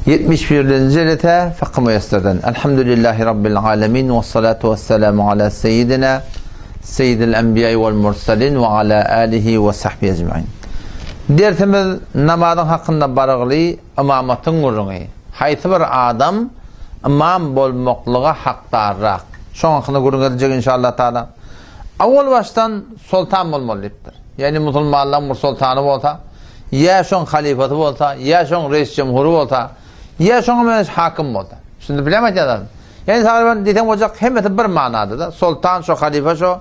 71. Lete Fıkh Müyesser'den. Elhamdülillahi Rabbil alemin ve salatu ve selamu ala seyyidina seyyidil enbiya'i vel mursalin ve ala alihi ve sahbihi ecma'in. Dersimiz namazın hakkında barıglı imamatın urunu. Hayti bir adam imam bolmaklığa haktarrak. Şoň hakkında gurun edecek inşallah taala. Awal baştan sultan bolmalydyr. Yani musulmanlar sultanı bolsa, ya şoň halifati bolsa, ya şoň reis cumhuru bolsa, ya şoň hakim bolsa. Şimdi bilemek adam. Yani ben dedim olacak hemmeti bir manada da. Sultan şu halife şu,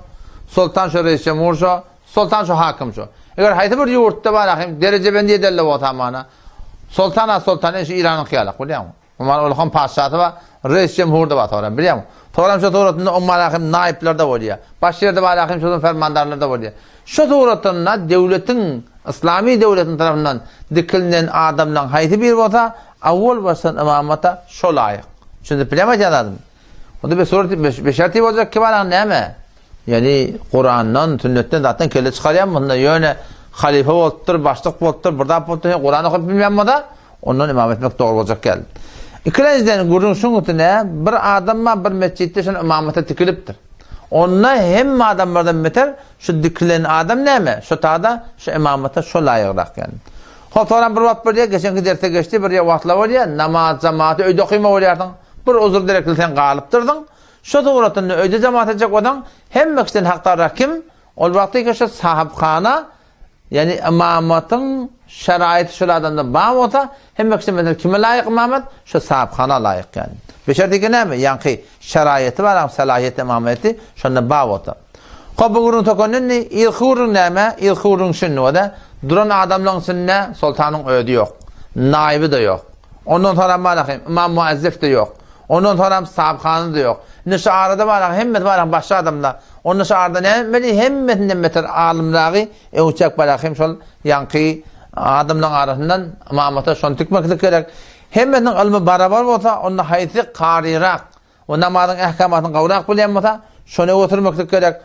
sultan şu reis cumhur şu, sultan şu hakim şu. Eğer hayti bir yurtta var hakim derece ben diye delle bolsa mana. Sultan şu İran'ın kıyalak biliyor musun? Umar ulkan paşası var, reis cumhur da var biliyor musun? Toğram şu doğrultunda Umar hakim naipler de oluyor. Baş yerde var hakim şu fermandarlar da oluyor. Şu doğrultunda devletin, İslami devletin tarafından dikilinen adamdan hayti bir bolsa, awwal baştan imamata şo layık. Şimdi bilemek adam. Onda bir soru beşerti olacak ki bana neme? Yani Kur'an'dan, sünnetten zaten kelle çıkarayım bunda yöne halife oldur, başlık oldur, burada oldur, Kur'an'ı okuyup bilmem o da ondan imam etmek doğru olacak geldi. İkinciden gurun şunutine bir adamma bir mescitte şun imamata tikiliptir. Onna hem adamlardan beter şu dikilen adam neme? Şu taada şu imamata şu layıkrak yani. Hotoran bir vaqt bir geçenki derse geçti bir vaqtla var ya namaz cemaati öýde okuyma bolýardın. Bir uzur direklisen galypdyrdın. Şu dogratynda öýde cemaat edecek adam hemmekden hakdarrak kim? Ol wagtda şu sahipxana yani imamatın şeraiti şulardan bağ bolsa hemmekden kime laýyk imamat? Şu sahipxana laýyk yani. Beşerdeki näme? Ýani şeraiti bar, salahiýet imameti şonda bağ bolsa. Qobugurun tokonny ilhurun näme? İlhurun şunu da duran adamların sünne sultanın ödü yok. Naibi de yok. Ondan sonra malakım imam muazzif de yok. Ondan sonra sahipxanı da yok. Nişarada var hemmet var başka adamlar. Onun nişarada ne? Beni hemmetinden meter alimleri uçak balakım şol yankı adamların arasından imamata şon tikmek gerek. Hemmetin ilmi barabar bolsa onun hayti qarirak. O namazın ahkamatını qavrak bilen bolsa şonu oturmak gerek.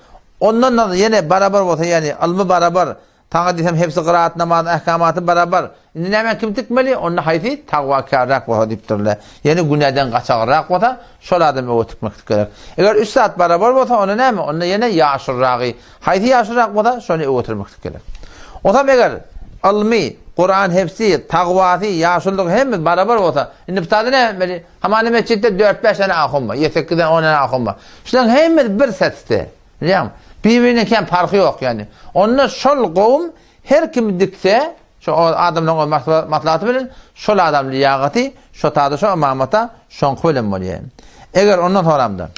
Ondan yine barabar bolsa yani ilmi barabar. Tağa desem hepsi qıraat namazın ahkamatı barabar. Indi näme kim tikmeli? Onun hayti taqwakarrak bolsa dipdirler. Yani günahdan qaçaqrak bolsa şol adamy oturmak gerek. Eger 3 saat barabar bolsa onu näme? Onu yine yaşırraqy. Hayti yaşırrak bolsa şonu oturmak gerek. Otam eger ilmi, Kur'an hepsi, taqwasy, yaşyllyk hemme barabar bolsa, indi bitadi näme? Hamany mescitte 4-5 tane ahym bar, 7-8 10 tane ahym bar. Şular hemme bir setde. Bilýärmi? Birbirine kim farkı yok yani. Onunla şol qowm her kim dikse, şu adamların matlaty bilen şol adam liyaqati, şu taada şu imamata şoňky bilen bolýar. Eger ondan soramda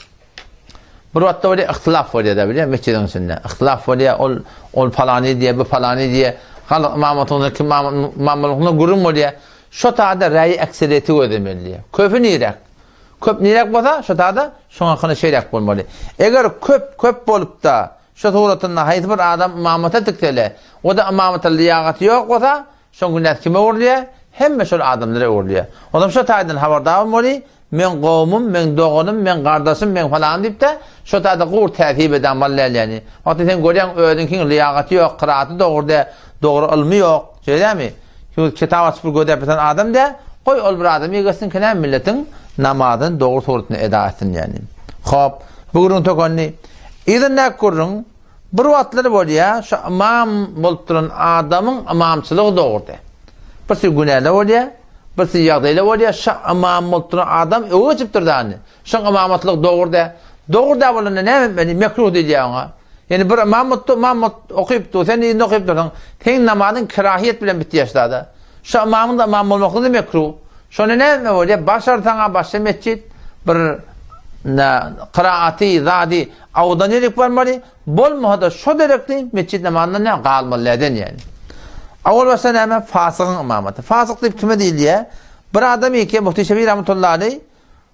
bir wagtda böyle ihtilaf bolýar da bilýär, mescidin içinde. İhtilaf bolýar, ol falany diye, bu falany diye, halyk imamatyny kim imamlygyna gurun bolýar. Şu taada raýy ekseriyeti ödemeldi. Köpü nirek. Köp nirek bolsa, şu taada şoňa hakyny şeýlek bolmaly. Eger köp bolup da şu tuğratında hayti bir adam imamata tiktele, o da imamata liyaqati yok bolsa, şoň günät kime urlýar? Hemme şol adamlara urlýar. Adam şu taýdan habardar bolmaly, men qowmum, men dogunum, men gardaşym, men falan diýip de şu taýda gur täsip eden bolýar yani. Hatta sen görýän öýdünkiň liyaqati yok, qyraaty dogry ilmi yok, şeýdämi? Şu kitap açyp gödäp eden adam da goý ol bir adam ýegesin ki milletin namazyny dogry suratynda eda etsin yani. Hop, bugün tokanny İden ne kurun? Bir wagtlar bolýar, şu imam bolup duran adamyň imamçylygy dogurdy. Birsi günäli bolýar, birsi ýagdaýly bolýar, şu imam bolup duran adam öwüçip durdy. Şu imamatlyk dogurdy. Dogurdy bolany näme? Mekruh diýýär ona. Yani bir imam okuyup dur, sen indi okuyup dursan, sen namazyň kerahiýet bilen bitdi ýaşlady. Şu imamyň da imam bolmakly mekruh. Şonu näme bolýar? Başartaňa başga mescit bir qiraati zadi awdanyelik barmaly bolmada şo derekli mescid namazyna ne galmalydan yani. Awal başda näme fasygyň imamaty. Fasyk diýip kime diýilýär? Bir adam eki Muhteşebi rahmetullahi aleyh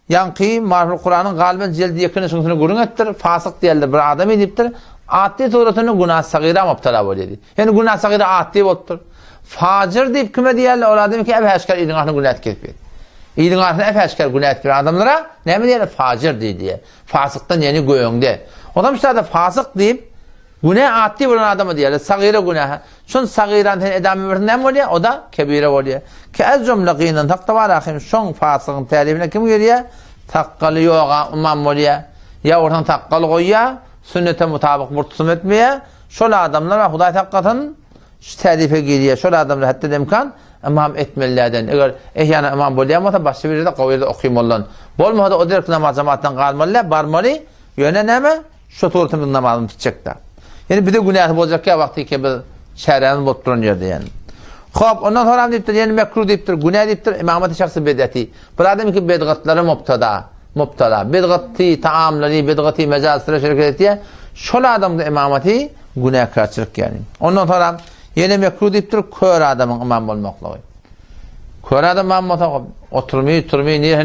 yanqi Marhul Kur'anyň galben jeldi ýekini şuňsyny gurun etdir. Fasyk diýildi bir adam edipdir. Atdy suratyny günah sagira mubtala bolýardy. Yani günah sagira atdy bolupdyr. Fajir diýip kime diýerler? O adam eki ebeşkar idin ahny günah etip. İdin ahny ebeşkar günah etip adamlara näme diýerler? Fajir diýdi. Fasykdan ýani göýüňde. Adam şeýle fasyk diýip Günah atti bulan adamı diyorlar. Sagire günah. Şun sagiran edamı bir ne oluyor? O da kebire oluyor. Ki az cümle qiynan taqta var ahim şun fasığın tarifine kim geliyor? Takkalı yoga imam oluyor. Ya ortadan takkalı koyuyor. Sünnete mutabık murtusum etmeye. Şöyle adamlar ve Huday hakkatın tarife geliyor. Şöyle adamlar hatta demkan imam etmelilerden. Eğer ehyana imam boluyamata başka bir de kaviyede okuyum olan. Bolmada o direkt namaz cemaattan kalmalılar. Barmalı. Yöne neme? Şu tuğrutun namazını tutacaklar. Yani bir de günahı olacak ya vakti ki bir şer'anın botturun yerde yani. Hop ondan sonra deyiptir yani mekruh deyiptir, günah deyiptir, imamet-i şahsı bedati. Bir adam ki bedgatları mubtala. Bedgati taamları, bedgati mecalisleri şirket ettiği şöyle adamda imameti günah karşılık yani. Ondan sonra yine mekruh deyiptir, kör adamın imam olmakla. Kör adam imamata oturmayı,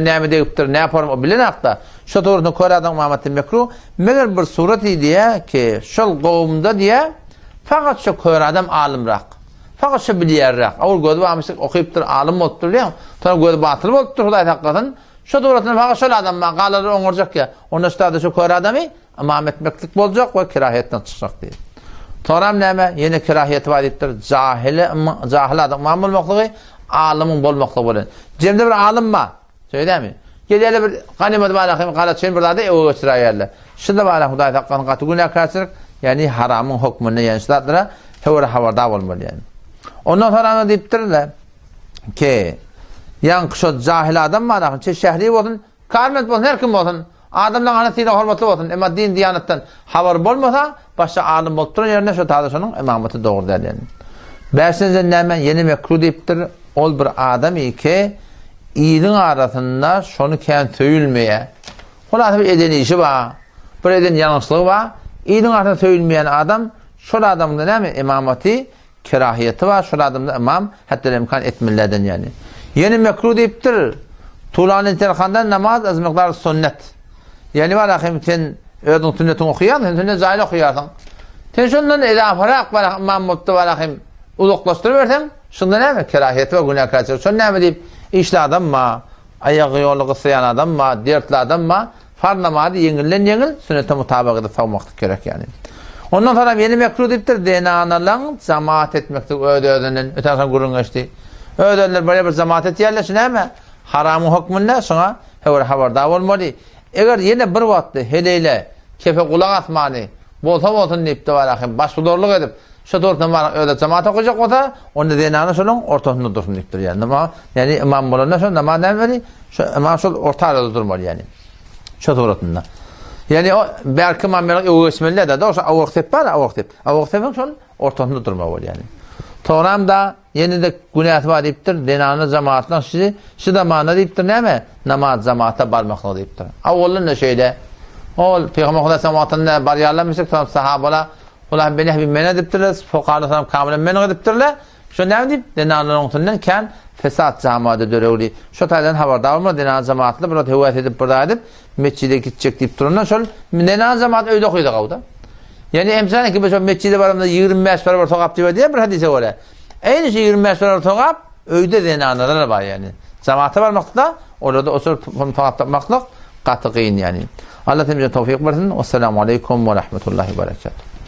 ne deyiptir, ne yaparım o bilen akta. Şu doğrunu kör adam imameti mekruh. Meğer bir sureti diye ki şol kavimde diye fakat şu kör adam alimrak. Fakat şu biliyerrak. Avul gözü bağmışlık okuyuptur, alim oluptur diye. Sonra gözü batıl oluptur Huday hakikaten. Şu doğrutunu fakat şöyle adam kalaları onuracak ya. Onun üstüde şu kör adamı imam etmeklik olacak ve kirahiyetten çıkacak diye. Sonra neme? Yine kirahiyeti var deyiptir. Cahil adam imam olmaklığı alimin bolmaklığı bolan. Cemde bir alim ma. Söyle mi? Geliyle bir ganimet balakım kalatçın burada da o götürüyorlar. Şimdi bana Huday hakkının katı günah karşılık yani haramın hükmünü gençlerlere havada olmalı yani. Ondan sonra deyiptirler ki yan kışot cahil adam var ki şehri olsun, karmet olsun, her kim olsun. Adamla anasıyla hormatlı olsun. Ama din diyanettan haber olmasa başka alim olturun yerine şu tadışının imameti doğru der yani. Beşinci nemen yeni mekruh deyiptir. Ol bir adam ki İyinin arasında şunu kendi söyülmeye. Ola bir edeni işi var. Bir eden yanlışlığı var. İyinin arasında söyülmeyen adam şöyle adamda ne mi? İmameti kirahiyeti var. Şöyle adamda imam hatta imkan etmelilerden yani. Yeni mekruh deyiptir. Tuğlanın terkandan namaz az miktar sünnet. Yani var akım sen ödün sünnetini okuyan, sen sünnet zahil okuyarsın. Sen şundan edafarak var imam mutlu var akım uzaklaştırıversen şundan ne mi? Kirahiyeti ve günah karşılığı. Şunu ne mi deyip İşli adam mı, ayağı yolu kısayan adam mı, dertli adam mı, far namazı yengil, sünnete mutabık edip savmaklık gerek yani. Ondan sonra yeni mekruh deyiptir, denanalan cemaat etmektir, ödünün, öten gurun geçti. Ödünler böyle bir cemaat et yerleşin hemen, haramın hükmünde sonra haberdar olmalı. Eğer yine bir vakti heleyle, kefe kulak atmanı, bolsa deyip de var, başvuruluk edip, şu doğrudan var öyle cemaat okuyacak o da onu denanı şunun ortasında dursun deyiptir yani. Ama yani imam bolana şu namaz demeli, şu imam şu orta arada durmalı yani. Şu doğrusunda. Yani o belki imamlar o ismiyle de o vaktip var, o vaktip şu ortasında durmalı yani. Sonra da yeni de günah var deyiptir, denanı cemaatla şu da mana deyiptir ne mi? Namaz cemaate barmakla deyiptir. Avvalın da şeyde o Peygamber Aleyhisselam'ın bariyarlamıştık sahabeler ulan beni bir men ediptirler, fuqarlardan kamilen men ediptirler. Şu ne deyip denanlarından kan fesat cemaate dörevli. Şu taydan haberdar olma denan cemaatla bir hüviyet edip burada edip mescide gidecek deyip durundan şol denan cemaat öyle okuydu qavda. Yani emsane ki şu mescide barımda 25 para toqap diye bir hadise var. Aynı şey 25 para toqap öyde denanlar var yani. Cemaate barmakta orada o sor toqap tapmaklık qatı qıyın yani. Allah temize tevfik versin. Vesselamu aleyküm ve rahmetullahi ve berekatuhu.